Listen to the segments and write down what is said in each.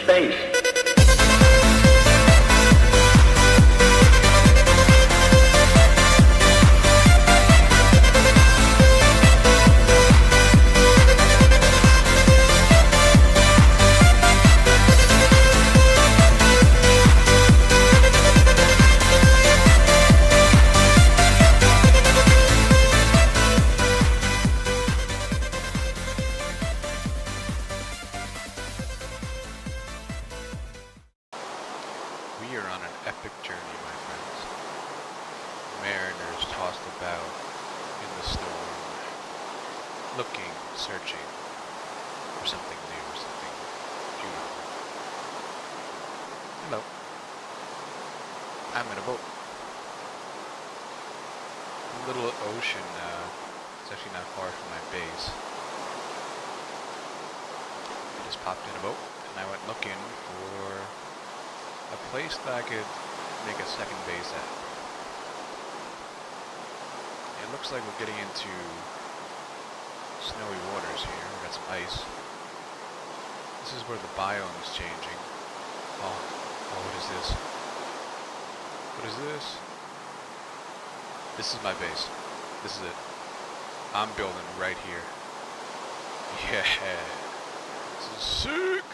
space. We are on an epic journey, my friends. Mariners tossed about in the storm, looking, searching for something new, something beautiful. Hello. I'm in a boat. A little ocean, it's actually not far from my base. I just popped in a boat, and I went looking for a place that I could make a second base at. It looks like we're getting into snowy waters here. We've got some ice. This is where the biome is changing. Oh, what is this? What is this? This is my base. This is it. I'm building right here. Yeah. This is sick!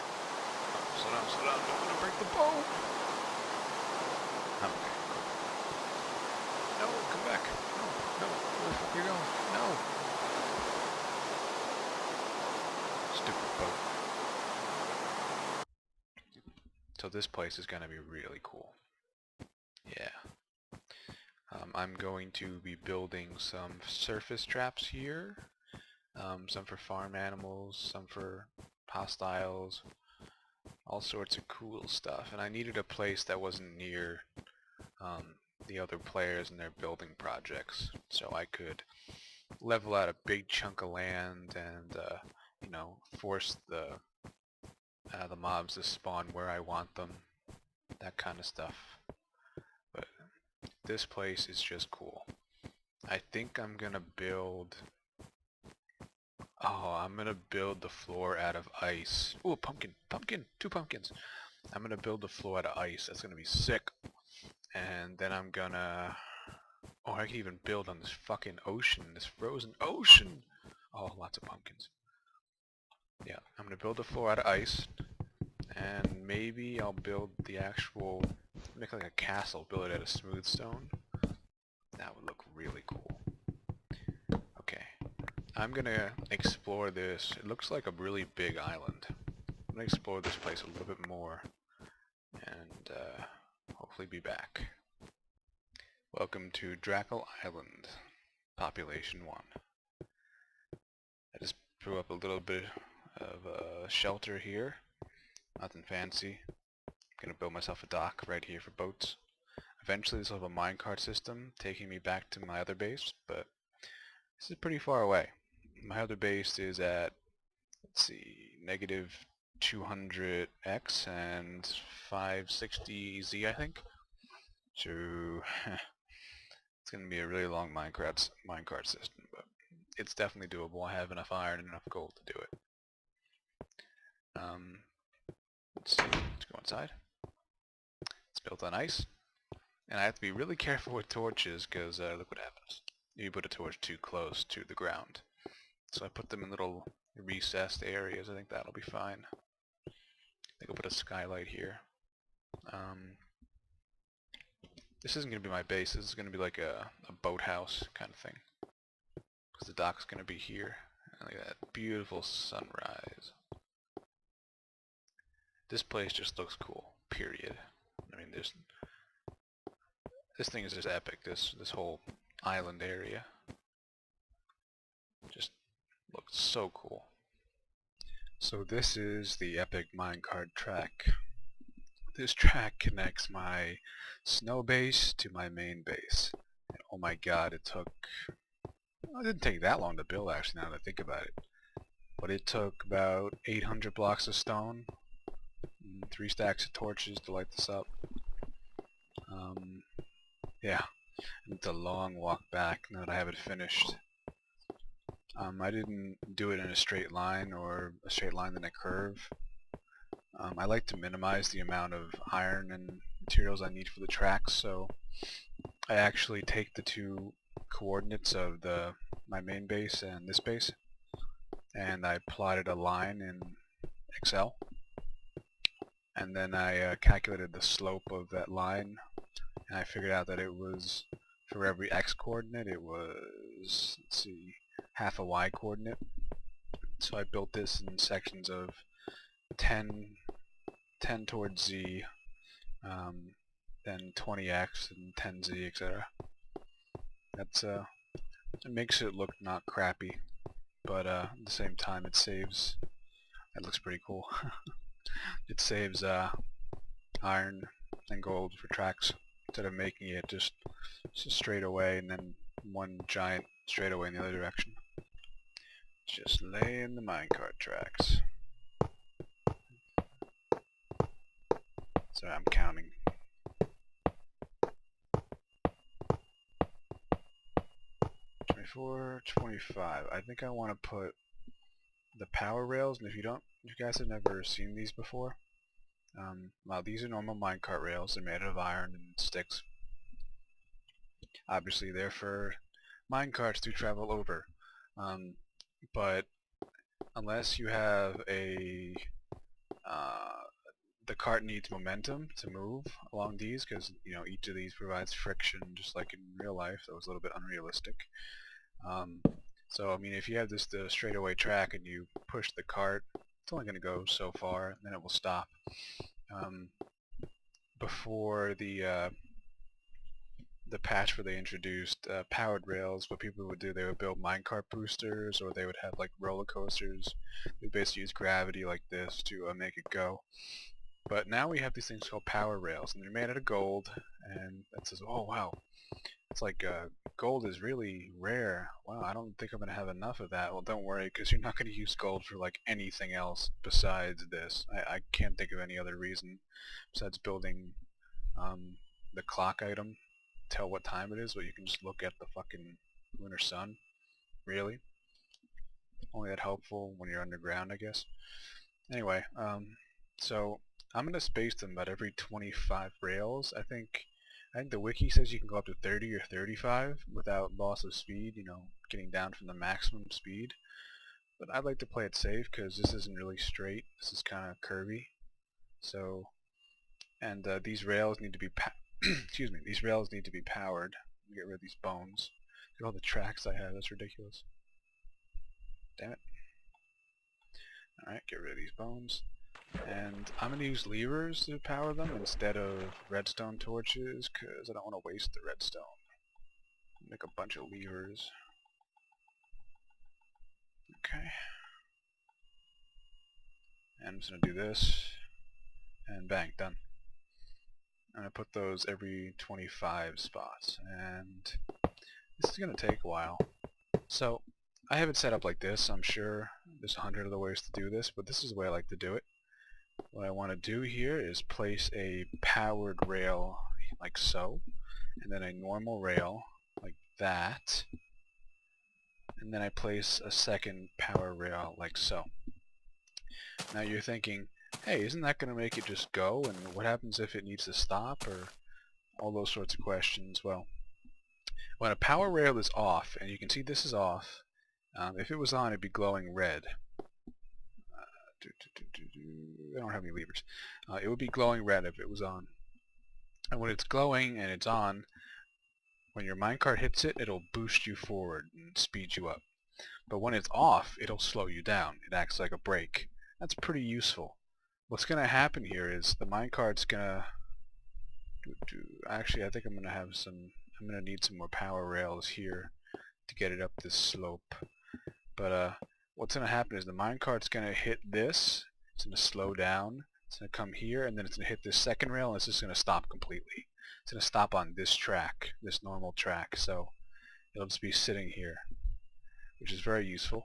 Slow down, don't want to break the boat. Okay, cool. No, come back. No, where the fuck are you going? No. Stupid boat. So this place is gonna be really cool. Yeah. I'm going to be building some surface traps here. Some for farm animals, some for hostiles. All sorts of cool stuff, and I needed a place that wasn't near the other players and their building projects, so I could level out a big chunk of land and you know, force the mobs to spawn where I want them, that kind of stuff. But this place is just cool. I think I'm gonna build. Oh, I'm gonna build the floor out of ice. Ooh, a pumpkin! 2 pumpkins! I'm gonna build the floor out of ice. That's gonna be sick. And then I'm gonna... Oh, I can even build on this fucking ocean, this frozen ocean! Oh, lots of pumpkins. Yeah, I'm gonna build the floor out of ice. And maybe I'll build the actual... Make like a castle, build it out of smooth stone. That would look really cool. Okay. I'm gonna explore this. It looks like a really big island. I'm gonna explore this place a little bit more and hopefully be back. Welcome to Drackle Island, population 1. I just threw up a little bit of a shelter here. Nothing fancy. I'm gonna build myself a dock right here for boats. Eventually this will have a minecart system taking me back to my other base, but this is pretty far away. My other base is at, let's see, negative 200x and 560z, I think. So it's going to be a really long minecart system, but it's definitely doable. I have enough iron and enough gold to do it. Let's see, let's go inside. It's built on ice, and I have to be really careful with torches because look what happens. You put a torch too close to the ground. So I put them in little recessed areas. I think that'll be fine. I think I'll put a skylight here. This isn't going to be my base. This is going to be like a boathouse kind of thing. Because the dock's going to be here. And look at that beautiful sunrise. This place just looks cool, period. I mean, this thing is just epic. This whole island area just looks so cool. So this is the epic minecart track. This track connects my snow base to my main base. And oh my god, it didn't take that long to build actually, now that I think about it. But it took about 800 blocks of stone, 3 stacks of torches to light this up. Yeah, it's a long walk back now that I have it finished. I didn't do it in a straight line or a straight line then a curve. I like to minimize the amount of iron and materials I need for the tracks, so I actually take the two coordinates of my main base and this base, and I plotted a line in Excel, and then I calculated the slope of that line, and I figured out that it was, for every x coordinate, it was, let's see, half a y coordinate. So I built this in sections of 10 towards z, then 20x and 10z, etc. That's it makes it look not crappy, but at the same time it saves. It looks pretty cool. It saves iron and gold for tracks instead of making it just straight away and then one giant straightaway in the other direction. Just lay in the minecart tracks. So I'm counting. 24, 25. I think I want to put the power rails, and if you guys have never seen these before, well, these are normal minecart rails. They're made out of iron and sticks. Obviously, they're for minecarts to travel over. But unless you have the cart needs momentum to move along these, because each of these provides friction, just like in real life. So it's a little bit unrealistic. So I mean, if you have the straightaway track and you push the cart, it's only going to go so far, and then it will stop. Before the patch where they introduced powered rails, what people would do, they would build minecart boosters, or they would have like roller coasters. They basically use gravity like this to make it go. But now we have these things called power rails, and they're made out of gold, and that says, oh wow, it's like gold is really rare. Wow, I don't think I'm going to have enough of that. Well, don't worry, because you're not going to use gold for like anything else besides this. I can't think of any other reason besides building the clock item, tell what time it is, but you can just look at the fucking lunar sun. Really? Only that helpful when you're underground, I guess. Anyway, so I'm going to space them about every 25 rails. I think the wiki says you can go up to 30 or 35 without loss of speed, getting down from the maximum speed. But I'd like to play it safe because this isn't really straight. This is kind of curvy. So, and these rails need to be excuse me, these rails need to be powered. Get rid of these bones. Look at all the tracks I have. That's ridiculous. Damn it. Alright, get rid of these bones. And I'm going to use levers to power them instead of redstone torches, because I don't want to waste the redstone. Make a bunch of levers. Okay. And I'm just going to do this, and bang, done. I'm going to put those every 25 spots, and this is going to take a while. So, I have it set up like this. I'm sure there's 100 other ways to do this, but this is the way I like to do it. What I want to do here is place a powered rail like so, and then a normal rail like that, and then I place a second power rail like so. Now you're thinking, hey, isn't that going to make it just go, and what happens if it needs to stop, or all those sorts of questions? Well, when a power rail is off, and you can see this is off, if it was on it'd be glowing red. I don't have any levers. It would be glowing red if it was on. And when it's glowing and it's on, when your minecart hits it, it'll boost you forward and speed you up. But when it's off, it'll slow you down. It acts like a brake. That's pretty useful. What's going to happen here is the minecart's going to... Actually, I think I'm going to need some more power rails here to get it up this slope. But what's going to happen is the minecart's going to hit this, it's going to slow down, it's going to come here, and then it's going to hit this second rail, and it's just going to stop completely. It's going to stop on this track, this normal track, so it'll just be sitting here, which is very useful.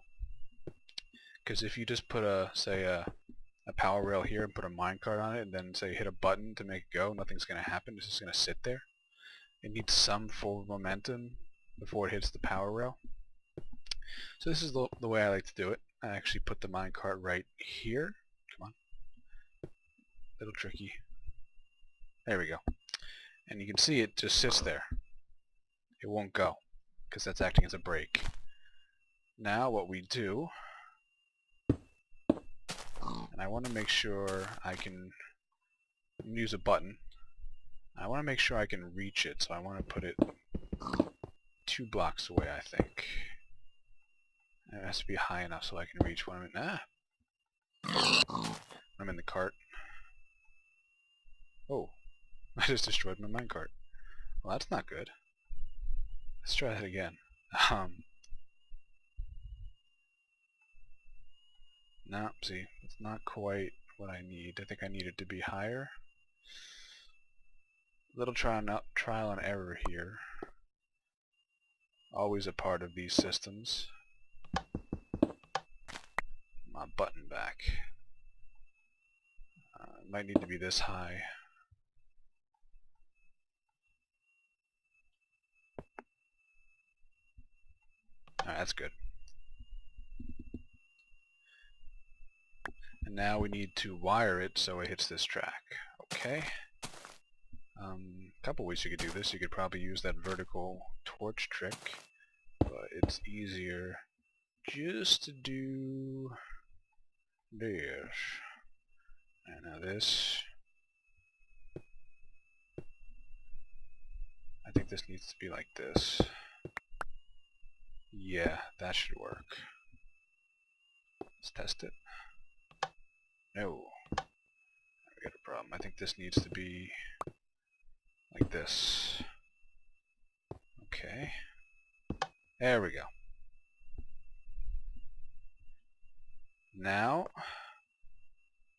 Because if you just put say a power rail here and put a minecart on it, and then say hit a button to make it go, nothing's going to happen, it's just going to sit there. It needs some forward momentum before it hits the power rail. So this is the way I like to do it. I actually put the minecart right here. Come on. little tricky. There we go. And you can see it just sits there. It won't go, because that's acting as a brake. Now what we do, and I want to make sure I can use a button. I want to make sure I can reach it, so I want to put it 2 blocks away, I think. And it has to be high enough so I can reach when I'm in, I'm in the cart. Oh, I just destroyed my minecart. Well, that's not good. Let's try that again. No, see, it's not quite what I need. I think I need it to be higher. Little trial and error here. Always a part of these systems. My button back. It might need to be this high. Alright, that's good. And now we need to wire it so it hits this track. Okay. Couple ways you could do this. You could probably use that vertical torch trick, but it's easier just to do this. And now this. I think this needs to be like this. Yeah, that should work. Let's test it. No. We got a problem. I think this needs to be like this. Okay. There we go. Now,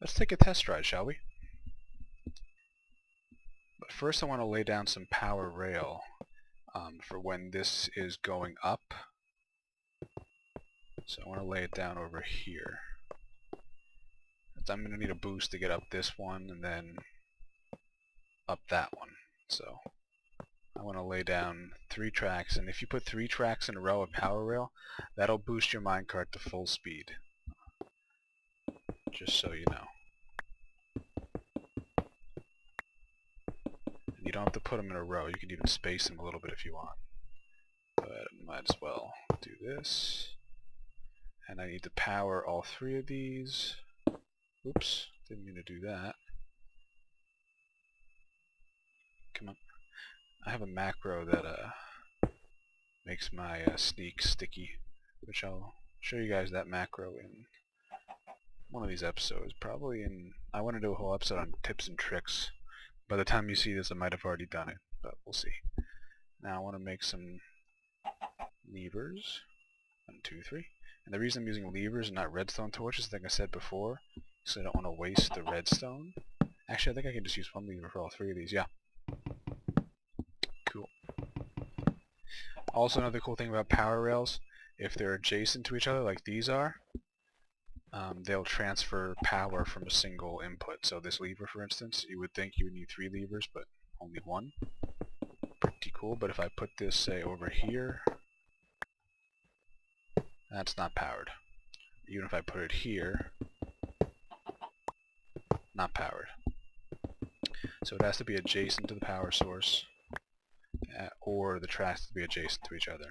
let's take a test ride, shall we? But first I want to lay down some power rail for when this is going up. So I want to lay it down over here. I'm going to need a boost to get up this one and then up that one. So I want to lay down 3 tracks, and if you put 3 tracks in a row of power rail, that'll boost your minecart to full speed. Just so you know. And you don't have to put them in a row. You can even space them a little bit if you want. But I might as well do this. And I need to power all 3 of these. Oops, didn't mean to do that. Come on. I have a macro that makes my sneak sticky, which I'll show you guys that macro in one of these episodes. Probably in, I want to do a whole episode on tips and tricks. By the time you see this I might have already done it, but we'll see. Now I want to make some levers. 1, 2, 3. And the reason I'm using levers and not redstone torches, like I said before, so I don't want to waste the redstone. Actually, I think I can just use 1 lever for all 3 of these, yeah. Cool. Also, another cool thing about power rails, if they're adjacent to each other like these are, they'll transfer power from a single input. So this lever, for instance, you would think you would need 3 levers, but only 1. Pretty cool, but if I put this, say, over here, that's not powered. Even if I put it here, not powered. So it has to be adjacent to the power source, or the tracks to be adjacent to each other.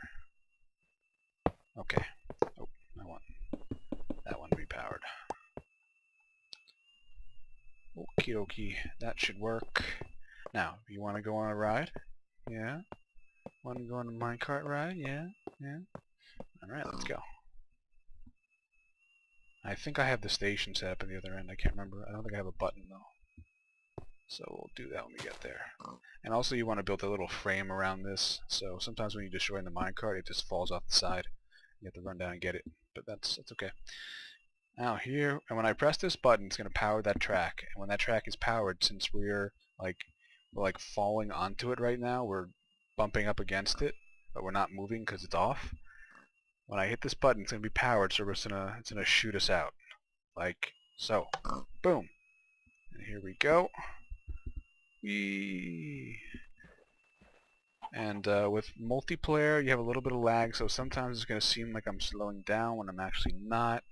Okay. Oh, I want that one to be powered. Okie dokie, that should work. Now, you want to go on a ride? Yeah? Want to go on a minecart ride? Yeah? Yeah? Alright, let's go. I think I have the station set up at the other end. I can't remember. I don't think I have a button though. So we'll do that when we get there. And also you want to build a little frame around this. So sometimes when you destroy the minecart, it just falls off the side. You have to run down and get it. But that's okay. Now here, and when I press this button, it's going to power that track. And when that track is powered, since we're like falling onto it right now, we're bumping up against it, but we're not moving because it's off. When I hit this button, it's going to be powered, so it's gonna shoot us out. Like so. Boom. And here we go. Whee! And with multiplayer, you have a little bit of lag, so sometimes it's going to seem like I'm slowing down when I'm actually not.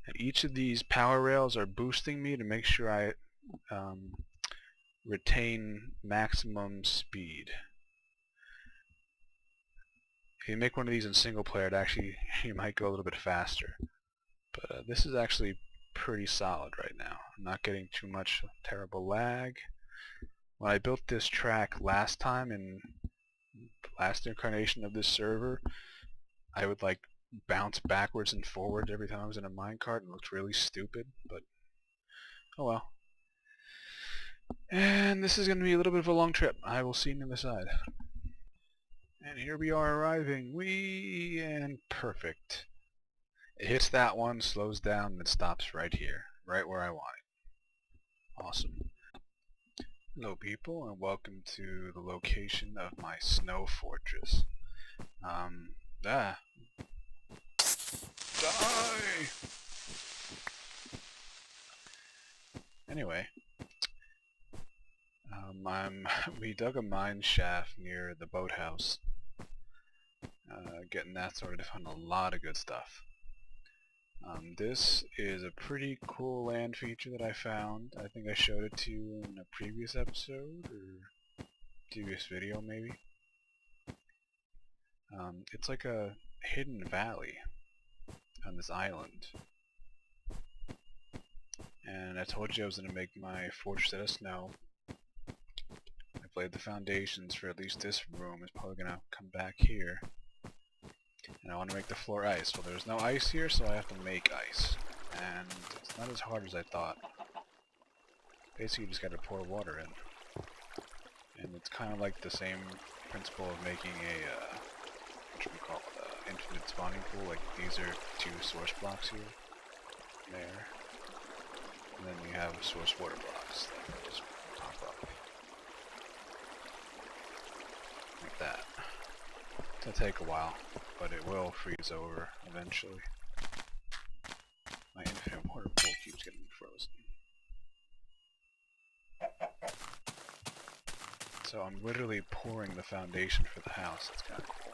And each of these power rails are boosting me to make sure I retain maximum speed. If you make one of these in single player, you might go a little bit faster. But this is actually pretty solid right now. I'm not getting too much terrible lag. When I built this track last time in the last incarnation of this server, I would like bounce backwards and forwards every time I was in a minecart, and it looked really stupid, but oh well. And this is going to be a little bit of a long trip. I will see you on the other side. And here we are arriving. Whee! And perfect. It hits that one, slows down, and it stops right here. Right where I want it. Awesome. Hello people, and welcome to the location of my snow fortress. Die! Anyway, we dug a mine shaft near the boathouse. Getting that sorted, found a lot of good stuff. This is a pretty cool land feature that I found. I think I showed it to you in a previous episode, or previous video maybe. It's like a hidden valley on this island. And I told you I was going to make my fortress out of snow. I've laid the foundations for at least this room. It's probably going to come back here. And I want to make the floor ice. Well, there's no ice here, so I have to make ice. And it's not as hard as I thought. Basically, you just got to pour water in. And it's kind of like the same principle of making a, infinite spawning pool. Like, these are 2 source blocks here. There. And then we have source water blocks that just pop up. Like that. It'll take a while, but it will freeze over eventually. My infinite water pool keeps getting frozen. So I'm literally pouring the foundation for the house. It's kind of cool.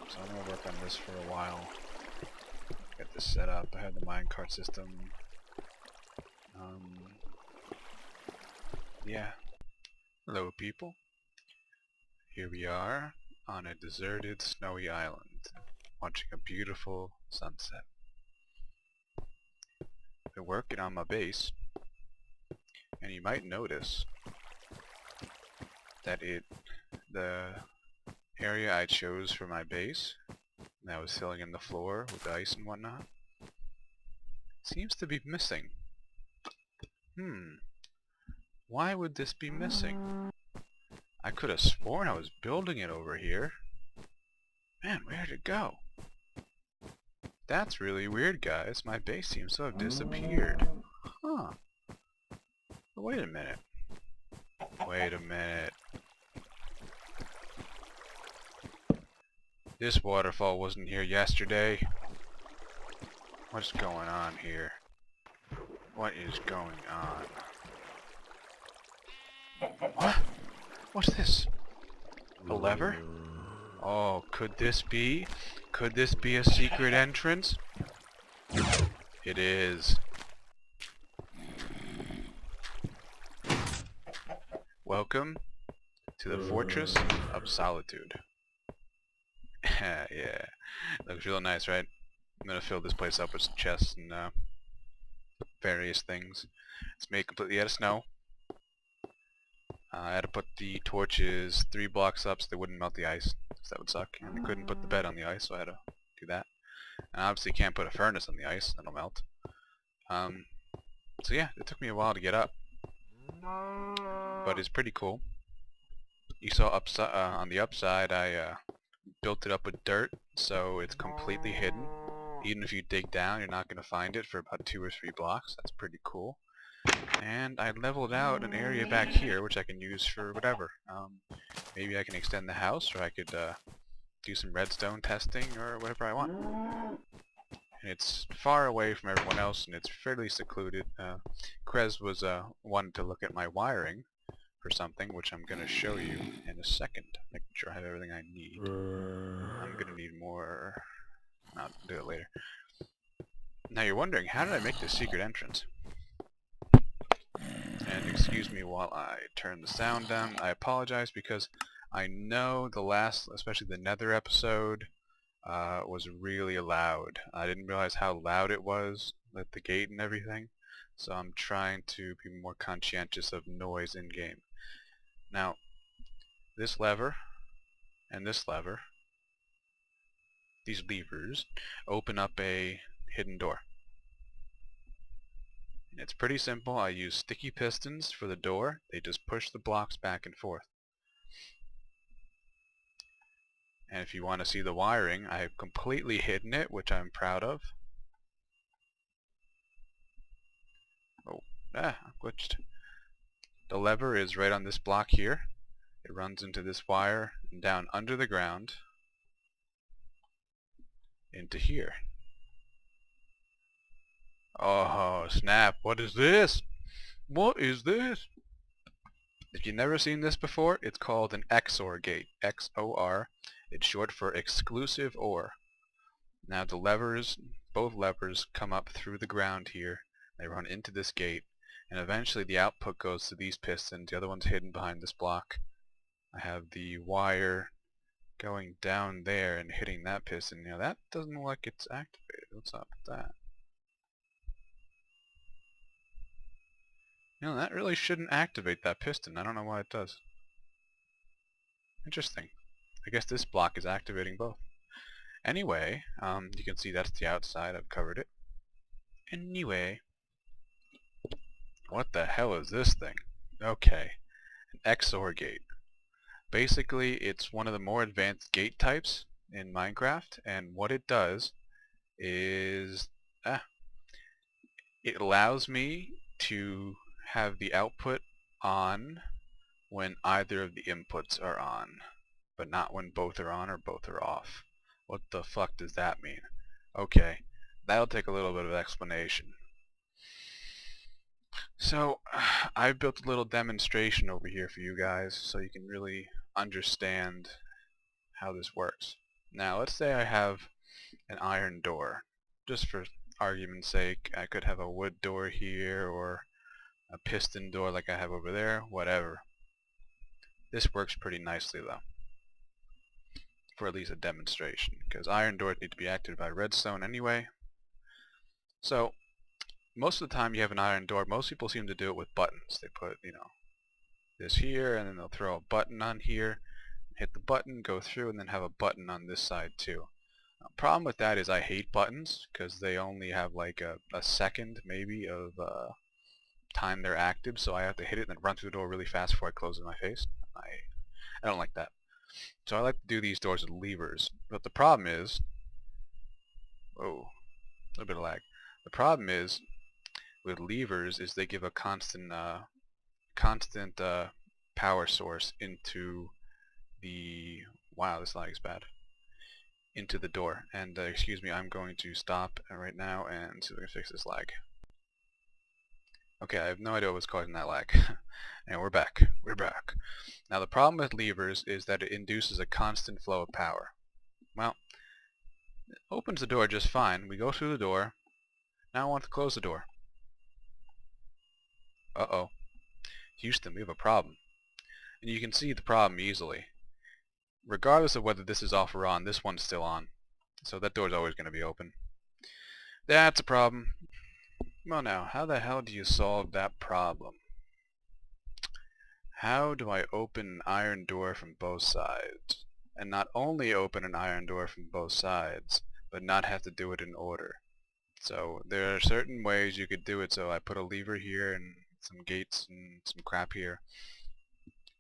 So I'm going to work on this for a while. Get this set up. I have the minecart system. Yeah. Hello people. Here we are on a deserted snowy island, watching a beautiful sunset. Been working on my base, and you might notice that the area I chose for my base, that was filling in the floor with ice and whatnot, seems to be missing. Why would this be missing? I could have sworn I was building it over here. Man, where'd it go? That's really weird, guys. My base seems to have disappeared. Huh. But wait a minute. Wait a minute. This waterfall wasn't here yesterday. What's going on here? What is going on? What? What's this? A lever? Oh, could this be? Could this be a secret entrance? It is. Welcome to the Fortress of Solitude. Yeah, looks real nice, right? I'm gonna fill this place up with some chests and various things. It's made completely out of snow. I had to put the torches 3 blocks up so they wouldn't melt the ice, because that would suck. And I couldn't put the bed on the ice, so I had to do that. And obviously can't put a furnace on the ice, that'll melt. So yeah, it took me a while to get up. But it's pretty cool. You saw on the upside I built it up with dirt, so it's completely hidden. Even if you dig down, you're not going to find it for about 2 or 3 blocks. That's pretty cool. And I leveled out an area back here, which I can use for whatever. Maybe I can extend the house, or I could do some redstone testing, or whatever I want. And it's far away from everyone else, and it's fairly secluded. Krez was wanted to look at my wiring for something, which I'm going to show you in a second. Making sure I have everything I need. I'm going to need more I'll do it later. Now you're wondering, how did I make this secret entrance? And excuse me while I turn the sound down. I apologize because I know the last, especially the Nether episode, was really loud. I didn't realize how loud it was at the gate and everything, so I'm trying to be more conscientious of noise in game. Now, this lever and this lever, these levers, open up a hidden door. And it's pretty simple. I use sticky pistons for the door. They just push the blocks back and forth. And if you want to see the wiring, I have completely hidden it, which I'm proud of. Oh, I glitched. The lever is right on this block here. It runs into this wire and down under the ground into here. Oh snap, what is this? What is this? If you've never seen this before, it's called an XOR gate. XOR. It's short for exclusive OR. Now the levers, both levers come up through the ground here. They run into this gate, and eventually the output goes to these pistons. The other one's hidden behind this block. I have the wire going down there and hitting that piston. Now that doesn't look like it's activated. What's up with that? You know, that really shouldn't activate that piston. I don't know why it does. Interesting. I guess this block is activating both. Anyway, you can see that's the outside. I've covered it. Anyway, what the hell is this thing? Okay, an XOR gate. Basically, it's one of the more advanced gate types in Minecraft, and what it does is it allows me to have the output on when either of the inputs are on, but not when both are on or both are off. What the fuck does that mean? Okay, that'll take a little bit of explanation. So, I've built a little demonstration over here for you guys so you can really understand how this works. Now, let's say I have an iron door. Just for argument's sake, I could have a wood door here or a piston door like I have over there, whatever. This works pretty nicely though, for at least a demonstration, because iron doors need to be activated by redstone anyway. So, most of the time you have an iron door, most people seem to do it with buttons. They put, you know, this here, and then they'll throw a button on here, hit the button, go through, and then have a button on this side too. Problem with that is I hate buttons, because they only have like a second, maybe, of time they're active, so I have to hit it and then run through the door really fast before I close it in my face. I don't like that. So I like to do these doors with levers. But the problem is, whoa, a little bit of lag. The problem is, with levers, is they give a constant power source into the, wow, this lag is bad, into the door. And excuse me, I'm going to stop right now and see if I can fix this lag. Okay, I have no idea what was causing that lag. And we're back. We're back. Now the problem with levers is that it induces a constant flow of power. Well, it opens the door just fine. We go through the door. Now I want to close the door. Uh-oh. Houston, we have a problem. And you can see the problem easily. Regardless of whether this is off or on, this one's still on. So that door's always going to be open. That's a problem. Well now, how the hell do you solve that problem? How do I open an iron door from both sides? And not only open an iron door from both sides, but not have to do it in order. So there are certain ways you could do it. So I put a lever here and some gates and some crap here.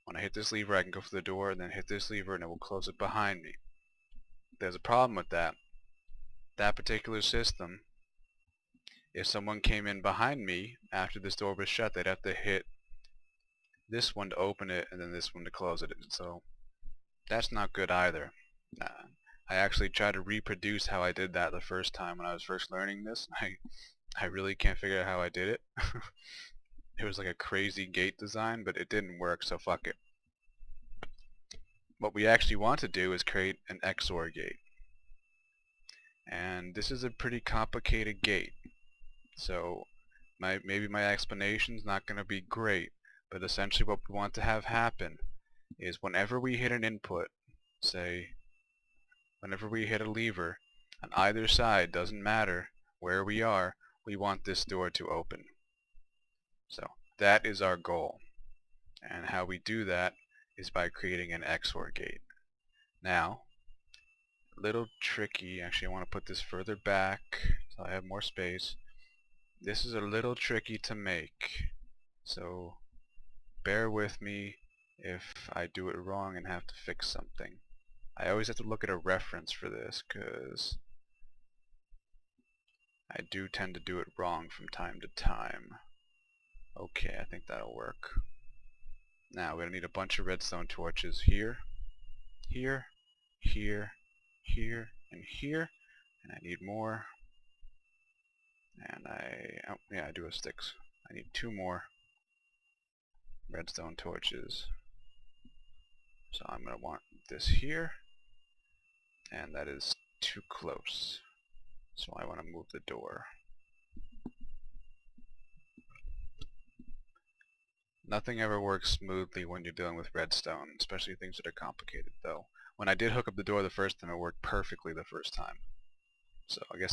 When I hit this lever I can go for the door and then hit this lever and it will close it behind me. There's a problem with that. That particular system, if someone came in behind me after this door was shut, they'd have to hit this one to open it and then this one to close it. So that's not good either. I actually tried to reproduce how I did that the first time when I was first learning this. I really can't figure out how I did it. It was like a crazy gate design, but it didn't work, so fuck it. What we actually want to do is create an XOR gate. And this is a pretty complicated gate. So maybe my explanation's not going to be great, but essentially what we want to have happen is whenever we hit an input, say whenever we hit a lever on either side, doesn't matter where we are, we want this door to open. So that is our goal. And how we do that is by creating an XOR gate. Now, a little tricky, actually I want to put this further back so I have more space. This is a little tricky to make, so bear with me if I do it wrong and have to fix something. I always have to look at a reference for this because I do tend to do it wrong from time to time. Okay, I think that'll work. Now we're going to need a bunch of redstone torches here, here, here, here, and here. And I need more. And I do have sticks. I need 2 more redstone torches. So I'm going to want this here. And that is too close. So I want to move the door. Nothing ever works smoothly when you're dealing with redstone, especially things that are complicated though. When I did hook up the door the first time, it worked perfectly the first time. So I guess